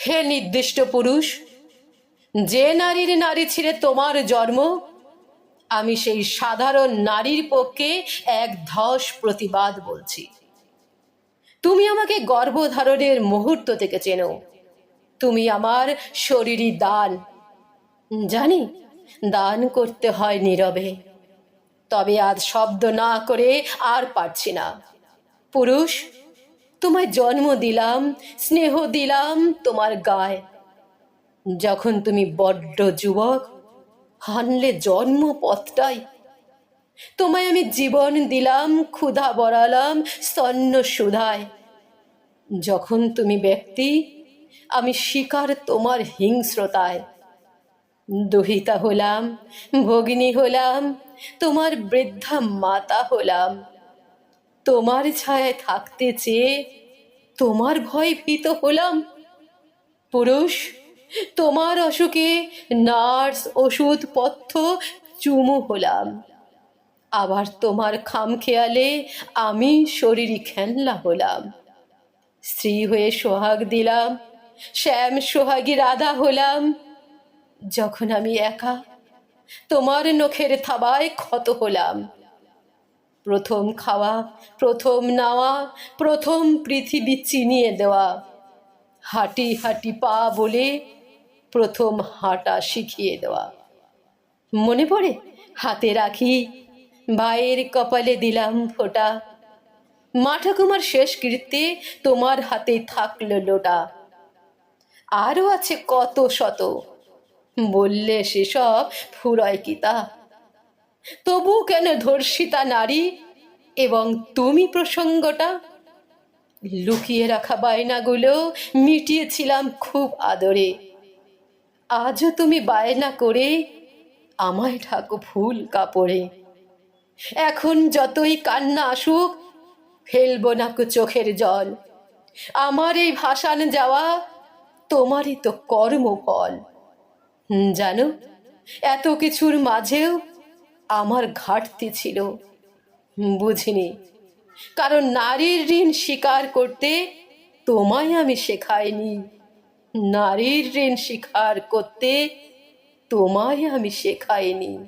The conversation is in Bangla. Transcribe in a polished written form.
হে নির্দিষ্ট পুরুষ, যে নারীর নারী ছিঁড়ে তোমার জন্ম, আমি সেই সাধারণ নারীর পক্ষে এক ধস প্রতিবাদ বলছি। তুমি আমাকে গর্ভধারণের মুহূর্ত থেকে চেনো। তুমি আমার শরীরই দান। জানি দান করতে হয় নীরবে, তবে আজ শব্দ না করে আর পারছি না। পুরুষ, তোমায় জন্ম দিলাম, স্নেহ দিলাম তোমার গায়ে। যখন তুমি বড্ড যুবক, হানলে জন্ম পথটাই। তোমায় আমি জীবন দিলাম, ক্ষুধা বড়ালাম স্তন্য সুধায়। যখন তুমি ব্যক্তি, আমি শিকার তোমার হিংস্রতায়। দুহিতা হলাম, ভগিনী হলাম, তোমার বৃদ্ধা মাতা হলাম। তোমার ছায়ায় থাকতে চেয়ে তোমার ভয় ভীত হলাম। পুরুষ, তোমার অসুখে নার্স, ওষুধ পথ্য চুমু হলাম। আবার তোমার খামখেয়ালে আমি শরীরই খেলনা হলাম। স্ত্রী হয়ে সোহাগ দিলাম, শ্যাম সোহাগী রাধা হলাম। যখন আমি একা, তোমার নখের থাবায় ক্ষত হলাম। প্রথম খাওয়া, প্রথম নাওয়া, প্রথম পৃথিবী চিনিয়ে দেওয়া। হাঁটি হাঁটি পা বলে প্রথম হাঁটা শিখিয়ে দেওয়া। মনে পড়ে হাতে রাখি, ভাইয়ের কপালে দিলাম ফোঁটা। মা ঠাকুমার শেষকৃত্যে তোমার হাতে থাকলো লোটা। আরও আছে কত শত, বললে সেসব ফুরয় কি তা? তবু কেন ধর্ষিতা নারী এবং তুমি প্রসঙ্গটা? লুকিয়ে রাখা বায়নাগুলো মিটিয়েছিলাম খুব আদরে। আজও তুমি বায়না করে আমায় ঢাকো ফুল কাপড়ে। এখন যতই কান্না আসুক, ফেলবো না কো চোখের জল। আমার এই ভাসান যাওয়া তোমারই তো কর্মফল। জানো, এত কিছুর মাঝেও আমার ঘাটতি ছিল, বুঝিনি। কারণ নারীর ঋণ স্বীকার করতে তোমায় আমি শেখাইনি। নারীর ঋণ স্বীকার করতে তোমায় আমি শেখাইনি।